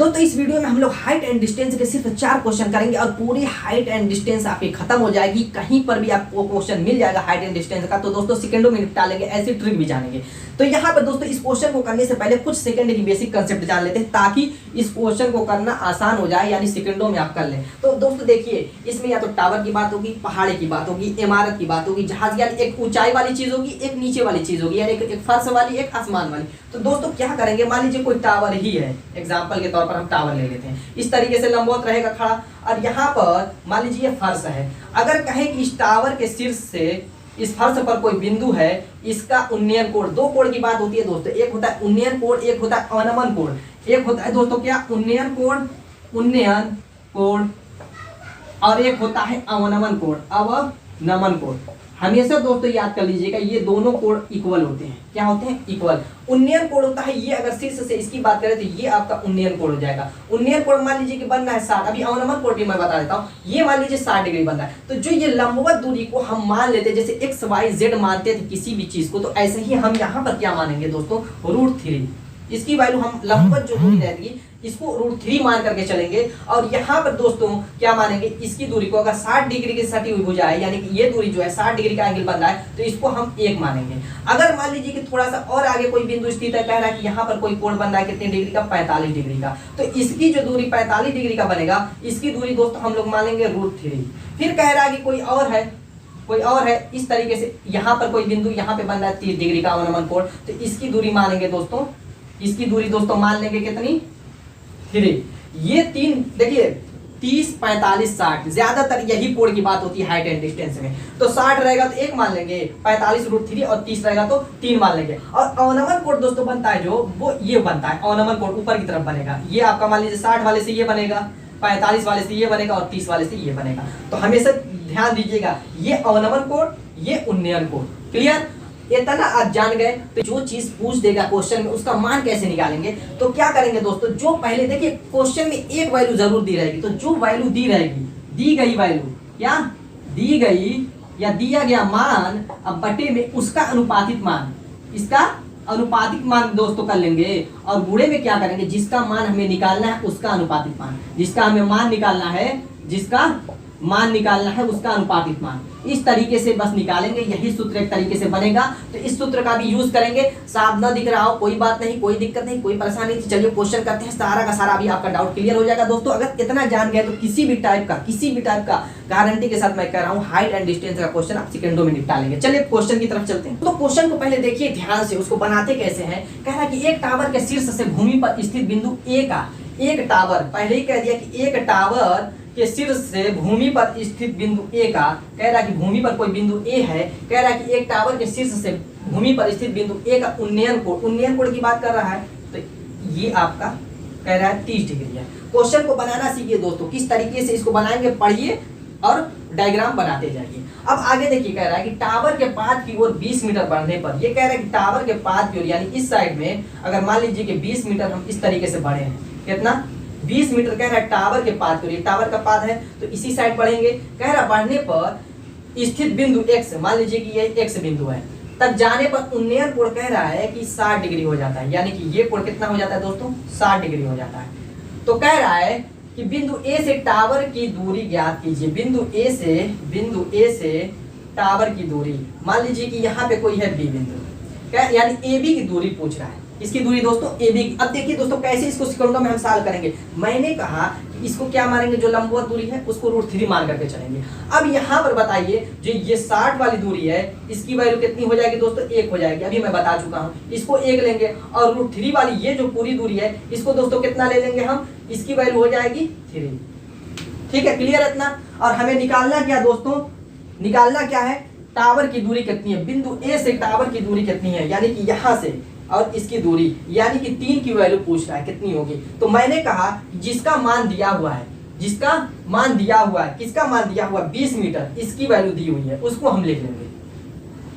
दोस्तों इस वीडियो में हम लोग हाइट एंड डिस्टेंस के सिर्फ 4 क्वेश्चन करेंगे और पूरी हाइट एंड डिस्टेंस आपकी खत्म हो जाएगी। कहीं पर भी आपको क्वेश्चन मिल जाएगा हाइट एंड डिस्टेंस का, तो दोस्तों सेकंडों में निपटा लेंगे, ऐसी ट्रिक भी जानेंगे। तो यहाँ पर दोस्तों इस क्वेश्चन को करने से पहले कुछ सेकंड की बेसिक कंसेप्ट जान लेते हैं ताकि इस क्वेश्चन को करना आसान हो जाए, यानी सेकंडों में आप कर लें। तो दोस्तों देखिए, इसमें या तो टावर की बात होगी, पहाड़ी की बात होगी, इमारत की बात होगी, जहाज, यानी एक ऊंचाई वाली चीज होगी, एक नीचे वाली चीज होगी, यानी एक फर्श वाली, एक आसमान वाली। तो दोस्तों क्या करेंगे, मान लीजिए कोई टावर ही है, एग्जाम्पल के तौर पर हम टावर ले लेते हैं। इस तरीके से लंबवत रहेगा खड़ा, और यहाँ पर मान लीजिए ये फर्श है। अगर कहें कि इस टावर के शीर्ष से इस फर्श पर कोई बिंदु है, इसका उन्नयन कोण, दो कोण की बात होती है दोस्तों, एक होता है उन्नयन कोण, एक होता है अवनमन कोण। एक होता है दोस्तों क्या, उन्नयन कोण, उन्नयन कोण, और एक होता है अवनमन कोण, अवनमन कोण। हमेशा दोस्तों याद कर लीजिएगा, ये दोनों कोण इक्वल होते हैं। क्या होते हैं? इक्वल। उन्नयन कोण होता है ये, अगर शीर्ष से इसकी बात करें तो ये आपका उन्नयन कोण हो जाएगा। उन्नयन कोण मान लीजिए कि बन रहा है 60, अभी अवनमन कोण भी मैं बता देता हूँ, ये मान लीजिए 60 डिग्री बन रहा है। तो जो ये लंबवत दूरी को हम मान लेते हैं, जैसे एक्स वाई जेड मानते थे किसी भी चीज को, तो ऐसे ही हम यहाँ पर क्या मानेंगे दोस्तों, √3। इसकी वैल्यू हम लंबवत जो दूरी रहेगी इसको √3 मान करके चलेंगे। और यहाँ पर दोस्तों क्या मानेंगे, इसकी दूरी को अगर 60 डिग्री की सटी हुई भुजा है, यानी कि ये दूरी जो है 60 डिग्री का एंगल बन रहा है, तो इसको हम 1 मानेंगे। अगर मान लीजिए कि थोड़ा सा और आगे कोई बिंदु स्थित है, कह रहा है कि यहाँ पर कोई कोण बन रहा है कितने डिग्री का, 45 डिग्री का, तो इसकी जो दूरी 45 डिग्री का बनेगा, इसकी दूरी दोस्तों हम लोग मानेंगे √3। फिर कह रहा है कि कोई और है इस तरीके से, यहाँ पर कोई बिंदु यहाँ पे बन रहा है 30 डिग्री का अवनमन कोण, तो इसकी दूरी मानेंगे दोस्तों, इसकी दूरी दोस्तों मान लेंगे कितनी, 3। ये 3 देखिए 30, 45, 60, ज्यादातर यही कोण की बात होती है हाइट एंड डिस्टेंस में। तो 60 रहेगा तो 1 मान लेंगे, 45 √3, और 30 रहेगा तो 3 मान लेंगे। और अवनमन कोण दोस्तों बनता है जो, वो ये बनता है, अवनमन कोण ऊपर की तरफ बनेगा। ये आपका मान लीजिए 60 वाले से ये बनेगा, 45 वाले से ये बनेगा, और 30 वाले से ये बनेगा। तो हमेशा ध्यान दीजिएगा, ये अवनमन कोण, ये उन्नयन कोण। क्लियर? इतना आप जान गए, तो जो चीज पूछ देगा क्वेश्चन में उसका मान कैसे निकालेंगे। तो क्या करेंगे दोस्तों, जो पहले देखिए क्वेश्चन में एक वैल्यू जरूर दी रहेगी, तो जो वैल्यू दी रहेगी, दी गई वैल्यू, क्या दी गई या दिया गया मान, अब बटे में उसका अनुपातिक मान, इसका अनुपातिक मान दोस्तों कर लेंगे, और गुणे में क्या करेंगे, जिसका मान हमें निकालना है उसका अनुपातिक मान, जिसका हमें मान निकालना है, जिसका मान निकालना है उसका अनुपातिक मान। इस तरीके से बस निकालेंगे, यही सूत्र एक तरीके से बनेगा। तो इस सूत्र का भी यूज करेंगे। साफ ना दिख रहा हो कोई बात नहीं, कोई दिक्कत नहीं, कोई परेशानी नहीं। चलिए क्वेश्चन करते हैं, सारा का सारा अभी आपका डाउट क्लियर हो जाएगा दोस्तों। अगर इतना जान गए तो किसी भी टाइप का गारंटी के साथ मैं कह रहा हूँ हाइट एंड डिस्टेंस का क्वेश्चन आप सेकंडों में निपटा लेंगे। चलिए क्वेश्चन की तरफ चलते हैं। तो क्वेश्चन को पहले देखिए ध्यान से, उसको बनाते कैसे हैं। कह रहा है कि एक टावर के शीर्ष से भूमि पर स्थित बिंदु ए का, एक टावर, पहले ही कह दिया कि एक टावर के शीर्ष से भूमि पर स्थित बिंदु ए का, कह रहा है कि भूमि पर कोई बिंदु ए है, कह रहा है कि एक टावर के शीर्ष से भूमि पर स्थित बिंदु ए का उन्नयन कोण की बात कर रहा है, तो ये आपका कह रहा है 30 डिग्री है। क्वेश्चन को बनाना सीखिए दोस्तों, किस तरीके से इसको बनाएंगे पढ़िए और डायग्राम बनाते जाइए। अब आगे देखिए, कह रहा है कि टावर के पाद की ओर 20 मीटर बढ़ने पर, ये कह रहा है कि टावर के पाद की ओर, यानी इस साइड में अगर मान लीजिए कि 20 मीटर हम इस तरीके से बढ़े हैं, कितना 20 मीटर कह रहा है टावर के पाद, टावर का पाद है तो इसी साइड बढ़ेंगे। कह रहा बढ़ने पर स्थित बिंदु x, मान लीजिए कि ये x बिंदु है, तब जाने पर उन्नयन कोण कह रहा है कि 60 डिग्री हो जाता है, यानी कि ये कोण कितना हो जाता है दोस्तों, 60 डिग्री हो जाता है। तो कह रहा है कि बिंदु A से टावर की दूरी ज्ञात कीजिए। बिंदु A से टावर की दूरी, मान लीजिए कि यहाँ पे कोई है B बिंदु, यानी AB की दूरी पूछ रहा है। इसकी दूरी दोस्तों AB। अब देखिए दोस्तों कैसे इसको सेकंडों में हम सॉल्व करेंगे। मैंने कहा कि इसको क्या मानेंगे, जो लंबवत दूरी है उसको √3 मान करके चलेंगे। अब यहाँ पर बताइए, जो ये 60 वाली दूरी है, इसकी वैल्यू कितनी हो जाएगी दोस्तों, 1 हो जाएगी। अभी मैं बता चुका हूँ, इसको 1 लेंगे, और √3 वाली ये जो पूरी दूरी है, इसको दोस्तों कितना ले लेंगे हम, इसकी वैल्यू हो जाएगी 3। ठीक है, क्लियर इतना। और हमें निकालना क्या दोस्तों, निकालना क्या है, टावर की दूरी कितनी है, बिंदु ए से टावर की दूरी कितनी है, यानी कि यहाँ से और इसकी दूरी, यानी कि 3 की वैल्यू पूछ रहा है कितनी होगी। तो मैंने कहा जिसका मान दिया हुआ है, जिसका मान दिया हुआ है, किसका मान दिया हुआ है, 20 मीटर, इसकी वैल्यू दी हुई है, उसको हम लिख लेंगे।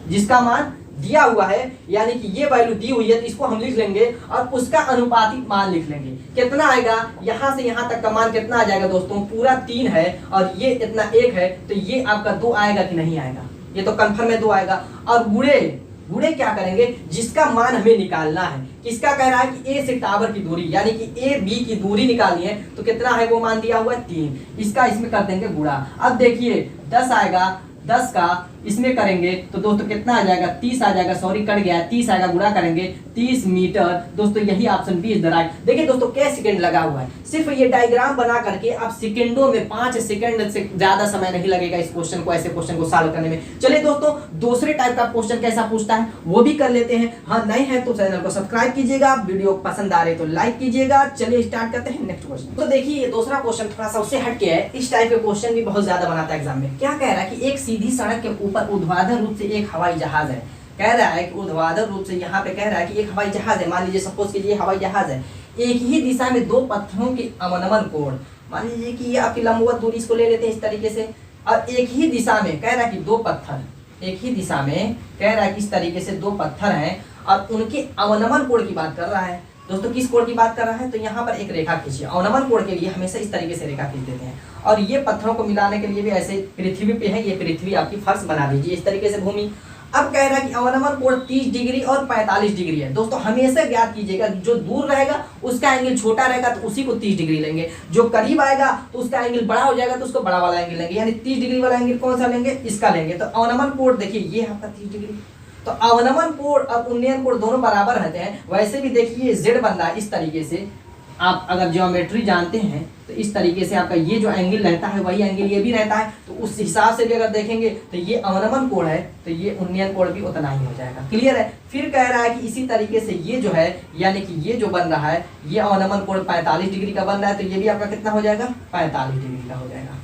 जिसका मान दिया हुआ है, यानी कि ये वैल्यू दी हुई है, तो इसको हम लिख लेंगे, और उसका अनुपातिक मान लिख लेंगे। कितना आएगा, यहाँ से यहाँ तक का मान कितना आ जाएगा दोस्तों, पूरा 3 है, और ये इतना 1 है, तो ये आपका 2 आएगा कि नहीं आएगा, ये तो कन्फर्म है 2 आएगा। और गुणे गुणे क्या करेंगे, जिसका मान हमें निकालना है। किसका कह रहा है कि ए से टावर की दूरी, यानी कि ए बी की दूरी निकालनी है, तो कितना है वो मान दिया हुआ है 3। इसका इसमें कर देंगे गुणा। अब देखिए 10 आएगा, 10 का इसमें करेंगे तो दोस्तों कितना आ जाएगा, 30 आ जाएगा, सॉरी कट गया, 30 आएगा, गुणा करेंगे 30 मीटर। दोस्तों यही option B is the right. देखिए दोस्तों क्या सेकंड लगा हुआ है, सिर्फ ये डायग्राम बना करके आप सेकंडों में 5 सेकंड से ज्यादा समय नहीं लगेगा इस क्वेश्चन को, ऐसे क्वेश्चन को सॉल्व करने में। चलिए दोस्तों दूसरे टाइप का क्वेश्चन कैसा पूछता है वो भी कर लेते हैं। हाँ नए हैं तो चैनल को सब्सक्राइब कीजिएगा, वीडियो पसंद आ रहे तो लाइक कीजिएगा। चलिए स्टार्ट करते हैं नेक्स्ट क्वेश्चन। तो देखिए ये दूसरा क्वेश्चन थोड़ा सा उससे हटके है, इस टाइप के क्वेश्चन भी बहुत ज्यादा बनाता है एग्जाम में। क्या कह रहा है कि एक सीधी सड़क के ऊपर ऊर्ध्वाधर रूप से एक हवाई जहाज है। कह रहा है कि ऊर्ध्वाधर रूप से यहाँ पे कह रहा है कि एक हवाई जहाज है, मान लीजिए सपोज कीजिए हवाई जहाज है, एक ही दिशा में दो पत्थरों के अवनमन कोण, मान लीजिए कि ये आपकी लंबवत दूरी, इसको ले लेते हैं इस तरीके से, और एक ही दिशा में कह रहा है कि दो पत्थर, एक ही दिशा में कह रहा है कि इस तरीके से दो पत्थर हैं और उनके अवनमन कोण की बात कर रहा है। दोस्तों किस कोण की बात कर रहा है, तो यहाँ पर एक रेखा खींचिए। अवनमन कोण के लिए हमेशा इस तरीके से रेखा खींच देते हैं, और ये पत्थरों को मिलाने के लिए भी ऐसे पृथ्वी पे है, ये पृथ्वी आपकी फर्श बना दीजिए इस तरीके से भूमि। अब कह रहा है कि अवनमन कोण 30 डिग्री और 45 डिग्री है। दोस्तों हमेशा ज्ञात कीजिएगा, जो दूर रहेगा उसका एंगल छोटा रहेगा तो उसी को 30 डिग्री लेंगे, जो करीब आएगा तो उसका एंगल बड़ा हो जाएगा तो उसको बड़ा वाला एंगल लेंगे, यानी 30 डिग्री वाला एंगल कौन सा लेंगे, इसका लेंगे। तो अवनमन कोण देखिए ये आपका 30 डिग्री, तो अवनमन कोण और उन्नयन कोण दोनों बराबर रहते हैं। वैसे भी देखिए जेड बन रहा है इस तरीके से, आप अगर ज्योमेट्री जानते हैं तो इस तरीके से आपका ये जो एंगल रहता है वही एंगल ये भी रहता है, तो उस हिसाब से भी अगर देखेंगे तो ये अवनमन कोण है तो ये उन्नयन कोण भी उतना ही हो जाएगा। क्लियर है। फिर कह रहा है कि इसी तरीके से ये जो है, यानी कि ये जो बन रहा है ये अवनमन कोण 45 डिग्री का बन रहा है, तो ये भी आपका कितना हो जाएगा, 45 डिग्री का हो जाएगा।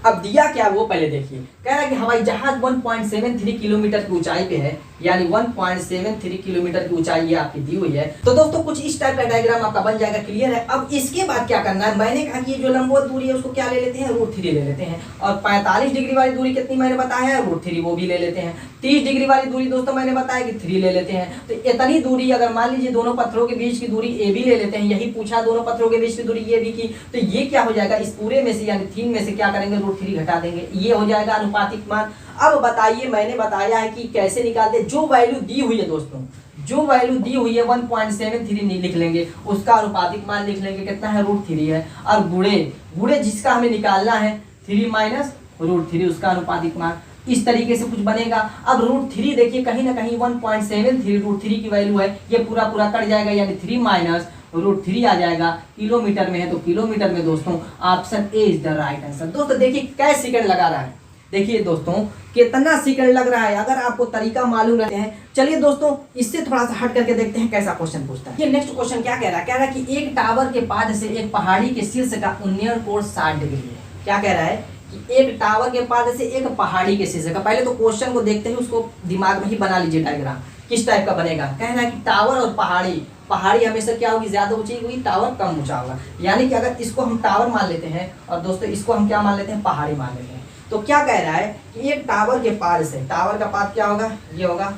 अब दिया क्या वो पहले देखिए, कह रहा है कि हवाई जहाज 1.73 किलोमीटर की ऊंचाई पे है, यानी 1.73 किलोमीटर की ऊंचाई ये आपकी दी हुई है। तो दोस्तों कुछ इस टाइप का डायग्राम आपका बन जाएगा। क्लियर है। अब इसके बाद क्या करना है, मैंने कहा कि ये जो लंबवत दूरी है उसको क्या ले लेते हैं, √3 ले लेते हैं, और 45 डिग्री वाली दूरी कितनी मैंने बताया है, √3 वो भी ले लेते हैं। 30 डिग्री वाली दूरी दोस्तों मैंने बताया कि 3 ले लेते हैं। तो इतनी दूरी अगर मान लीजिए दोनों पत्थरों के बीच की दूरी ए भी ले लेते हैं, यही पूछा दोनों पत्थरों के बीच की दूरी ये भी की, तो ये क्या हो जाएगा, इस पूरे में से यानी 3 में से क्या करेंगे, √3 घटा देंगे, ये हो जाएगा अनुपातिक मान। अब बताइए मैंने बताया है कि कैसे निकालते, जो वैल्यू दी हुई है दोस्तों, जो वैल्यू दी हुई है 1.73 लिख लेंगे, उसका अनुपातिक मान लिख लेंगे कितना है, √3 है, और गुणे जिसका हमें निकालना है 3 माइनस √3 उसका अनुपातिक मान, इस तरीके से कुछ बनेगा। अब √3 देखिए कहीं ना कहीं 1.73 √3 की वैल्यू है, ये पूरा पूरा कट जाएगा, यानी 3 माइनस √3 आ जाएगा। किलोमीटर में है तो किलोमीटर में दोस्तों option A is the right answer. दोस्तों देखिए क्या सेकंड लगा रहा है, देखिए दोस्तों कितना सेकंड लग रहा है, अगर आपको तरीका मालूम रहते हैं। चलिए दोस्तों इससे थोड़ा सा हट करके देखते हैं कैसा क्वेश्चन पूछता है। ये नेक्स्ट क्वेश्चन क्या कह रहा है, कह रहा है कि एक टावर के पाद से एक पहाड़ी के शीर्ष का उन्नयन कोण 60 डिग्री है। क्या कह रहा है कि एक टावर के पाद से एक पहाड़ी के शीर्ष का, पहले तो क्वेश्चन को देखते हैं उसको दिमाग में ही बना लीजिए डायग्राम किस टाइप का बनेगा। कह रहा है कि टावर और पहाड़ी, पहाड़ी हमेशा क्या होगी, ज्यादा ऊंची होगी, टावर कम ऊंचा होगा, यानी कि अगर इसको हम टावर मान लेते हैं और दोस्तों इसको हम क्या मान लेते हैं, पहाड़ी मान लेते हैं। तो क्या कह रहा है कि एक टावर के पाद से, टावर का पाद क्या होगा, ये होगा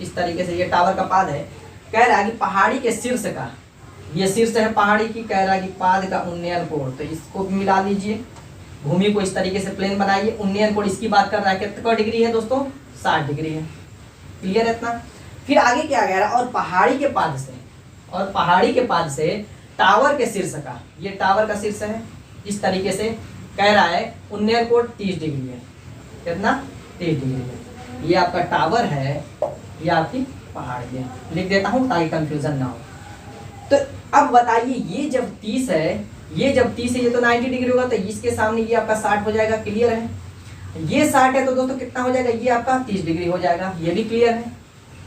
इस तरीके से, ये टावर का पाद है। कह रहा है कि पहाड़ी के शीर्ष का, ये शीर्ष है पहाड़ी की, कह रहा है कि पाद का उन्नयन कोण, तो इसको भी मिला लीजिए, भूमि को इस तरीके से प्लेन बनाइए, उन्नयन कोण इसकी बात कर रहा है कितना डिग्री है दोस्तों, 60 डिग्री है। क्लियर है इतना। फिर आगे क्या कह रहा है, और पहाड़ी के पाद से, और पहाड़ी के पाद से टावर के शीर्ष का, ये टावर का शीर्ष है, इस तरीके से कह रहा है उन्नयन कोण 30 डिग्री है, कितना 30 डिग्री है। ये आपका टावर है, ये आपकी पहाड़ी है, लिख देता हूँ ताकि कंफ्यूजन ना हो। तो अब बताइए ये जब 30 है, ये जब 30 है, ये तो 90 डिग्री होगा, तो इसके सामने ये आपका 60 हो जाएगा। क्लियर है। ये 60 है तो दोस्तों कितना हो जाएगा, ये आपका 30 डिग्री हो जाएगा, ये भी क्लियर है।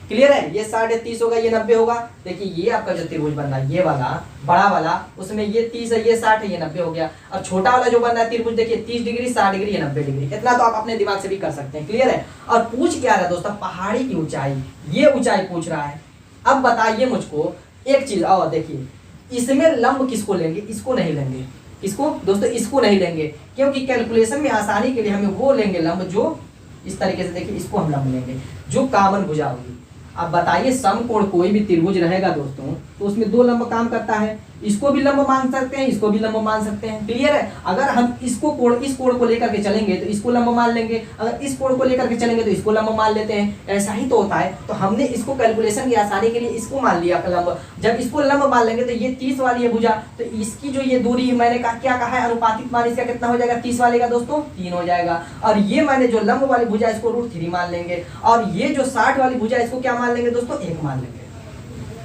क्लियर है। ये 60 30 होगा, ये 90 होगा। देखिए ये आपका जो त्रिभुज बन रहा है, ये वाला बड़ा वाला, उसमें ये 30 है, ये 60 है, ये 90 हो गया। और छोटा वाला जो बन रहा है त्रिभुज, देखिए 30 डिग्री 60 डिग्री, ये 90 डिग्री। इतना तो आप अपने दिमाग से भी कर सकते हैं। क्लियर है। और पूछ क्या रहा है दोस्तों, पहाड़ी की ऊंचाई, ये ऊंचाई पूछ रहा है। अब बताइए मुझको एक चीज, और देखिए इसमें लंब किसको लेंगे, इसको नहीं लेंगे। इसको दोस्तों इसको नहीं लेंगे, क्योंकि कैलकुलेशन में आसानी के लिए हमें वो लेंगे लंब जो इस तरीके से, देखिए इसको हम लंब लेंगे जो कॉमन भुजा होगी। अब बताइए समकोण कोई भी त्रिभुज रहेगा दोस्तों, तो उसमें दो लंब काम करता है, इसको भी लंब मान सकते हैं, इसको भी लंब मान सकते हैं। क्लियर है? अगर हम इसको कोण, इस कोण को लेकर के चलेंगे तो इसको लंब मान लेंगे, अगर इस कोण को लेकर के चलेंगे तो इसको लंब मान लेते हैं। ऐसा ही तो होता है। तो हमने इसको कैलकुलेशन की आसानी के लिए इसको मान लिया लंब। जब इसको लंब मान लेंगे तो ये 30 वाली है भुजा, तो इसकी जो ये दूरी मैंने कहा क्या कहा है, अनुपातिक मान इसका कितना हो जाएगा, 30 वाले का दोस्तों 3 हो जाएगा। और ये मैंने जो लंब वाली भुजा इसको √3 मान लेंगे, और ये जो 60 वाली भुजा इसको क्या मान लेंगे दोस्तों, 1 मान लेंगे।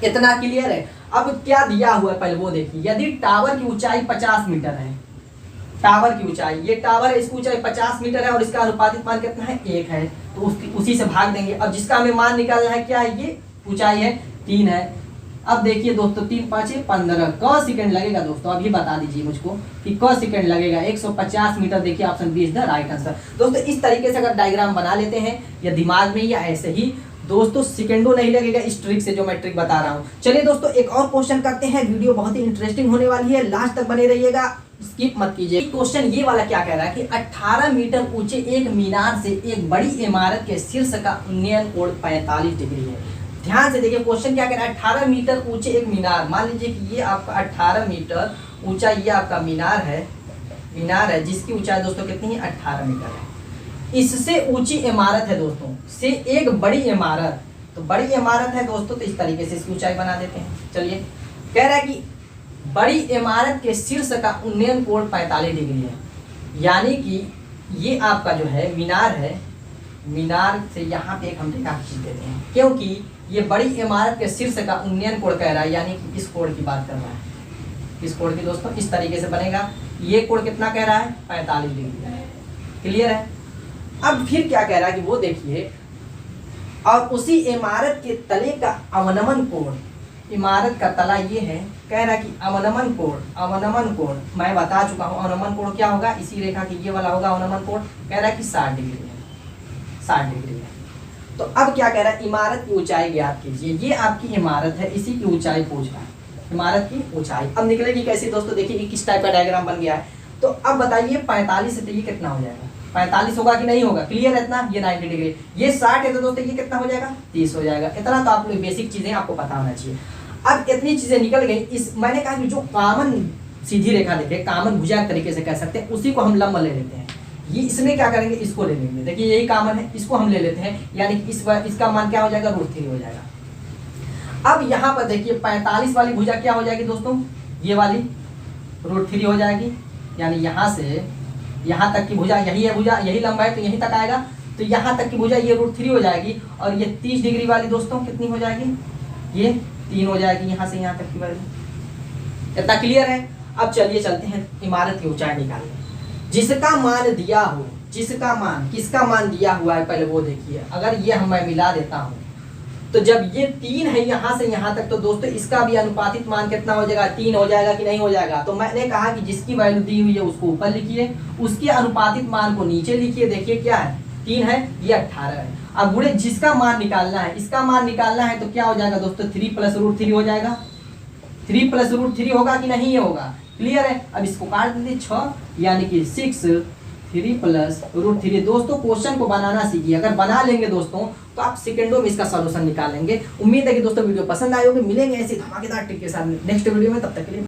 इतना क्लियर है? अब क्या दिया हुआ है पहले वो देखिए। यदि टावर की ऊंचाई 50 मीटर है, टावर की ऊंचाई, ये टावर है, इसकी ऊंचाई 50 मीटर है और इसका अनुपातिक मान कितना है, 1 है, तो उसी से भाग देंगे। अब जिसका हमें मान निकालना है क्या है, ये ऊंचाई है 3 है। अब देखिए दोस्तों 3 5 15 क सेकंड लगेगा दोस्तों, अभी बता दीजिए मुझको कि क सेकंड लगेगा। 150 मीटर, देखिए option B is the right answer. दोस्तों इस तरीके से अगर डायग्राम बना लेते हैं या दिमाग में या ऐसे ही दोस्तों, सेकंडों नहीं लगेगा इस ट्रिक से जो मैं ट्रिक बता रहा हूँ। चलिए दोस्तों एक और क्वेश्चन करते हैं, वीडियो बहुत ही इंटरेस्टिंग होने वाली है, लास्ट तक बने रहिएगा, स्किप मत कीजिए। क्वेश्चन ये वाला क्या कह रहा है कि 18 मीटर ऊंचे एक मीनार से एक बड़ी इमारत के शीर्ष का उन्नयन कोण 45 डिग्री है। ध्यान से देखिए क्वेश्चन क्या कह रहा है, 18 मीटर ऊंचे एक मीनार, मान लीजिए कि ये आपका 18 मीटर ऊंचा ये आपका मीनार है जिसकी ऊंचाई दोस्तों कितनी है, 18 मीटर है। इससे ऊंची इमारत है दोस्तों, से एक बड़ी इमारत, तो बड़ी इमारत है दोस्तों, तो इस तरीके से इसकी ऊंचाई बना देते हैं। चलिए कह रहा है कि बड़ी इमारत के शीर्ष का उन्नयन कोण 45 डिग्री है, यानी कि ये आपका जो है मीनार से यहाँ पे एक हम रेखा खींच देते हैं, क्योंकि ये बड़ी इमारत के शीर्ष का उन्नयन कोण कह रहा है, यानी कि इस कोण की बात कर रहा है। इस कोण की दोस्तों इस तरीके से बनेगा, ये कोण कितना कह रहा है, 45 डिग्री। क्लियर है? अब फिर क्या कह रहा है कि वो देखिए, और उसी इमारत के तले का अवनमन कोण, इमारत का तला ये है, कह रहा है कि अवनमन कोण मैं बता चुका हूँ, अवनमन कोण क्या होगा, इसी रेखा की ये वाला होगा अवनमन कोण। कह रहा है कि 60 डिग्री है, 60 डिग्री है। तो अब क्या कह रहा है, इमारत की ऊंचाई ज्ञात कीजिए। ये आपकी इमारत है, इसी की ऊंचाई पूछ रहा है, इमारत की ऊंचाई। अब निकलेगी कैसे दोस्तों, देखिए किस टाइप का डायग्राम बन गया है। तो अब बताइए 45 से तो ये कितना हो जाएगा, 45 होगा कि नहीं होगा, क्लियर है इतना, ये 90 डिग्री, ये 60 है तो दोस्तों ये कितना हो जाएगा, 30 हो जाएगा। इतना तो आप लोग बेसिक चीजें आपको पता होना चाहिए। अब इतनी चीजें निकल गई, इस मैंने कहा कि जो कॉमन सीधी रेखा देखे, कॉमन भुजा के तरीके से कह सकते हैं, उसी को हम लंब ले लेते हैं। ये इसमें क्या करेंगे, इसको ले लेंगे, देखिए यही कॉमन है, इसको हम ले लेते हैं, यानी कि इसका मान क्या हो जाएगा, √3 हो जाएगा। अब यहाँ पर देखिए 45 वाली भुजा क्या हो जाएगी दोस्तों, ये वाली √3 हो जाएगी, यानी यहाँ से यहाँ तक की भुजा, यही है भुजा, यही लंबा है तो यहीं तक आएगा, तो यहाँ तक की भुजा ये √3 हो जाएगी। और ये 30 डिग्री वाली दोस्तों कितनी हो जाएगी, ये 3 हो जाएगी, यहाँ से यहाँ तक की वाली। इतना क्लियर है? अब चलिए चलते हैं इमारत की ऊंचाई निकालने। जिसका मान दिया हो, जिसका मान, किसका मान दिया हुआ है पहले वो देखिए। अगर ये मैं मिला देता हूँ तो जब ये 3 है यहाँ से यहाँ तक, तो दोस्तों इसका भी अनुपातिक मान कितना हो जाएगा, 3 हो जाएगा कि नहीं हो जाएगा। तो मैंने कहा कि जिसकी वैल्यू दी हुई है उसको ऊपर लिखिए, उसके अनुपातिक मान को नीचे लिखिए। देखिए क्या है, 3 है, ये 18 है। अब बुढ़े जिसका मान निकालना है, इसका मान निकालना है तो क्या हो जाएगा दोस्तों, 3 + √3 हो जाएगा। 3 + √3 होगा कि नहीं होगा, क्लियर है? अब इसको काट दीजिए 6, यानी कि 6 3 + √3। दोस्तों क्वेश्चन को बनाना सीखिए, अगर बना लेंगे दोस्तों तो आप सेकंडों में इसका सॉल्यूशन निकाल लेंगे। उम्मीद है कि दोस्तों वीडियो पसंद आए होगी। मिलेंगे ऐसे धमाकेदार ट्रिक के साथ नेक्स्ट वीडियो में, तब तक के लिए।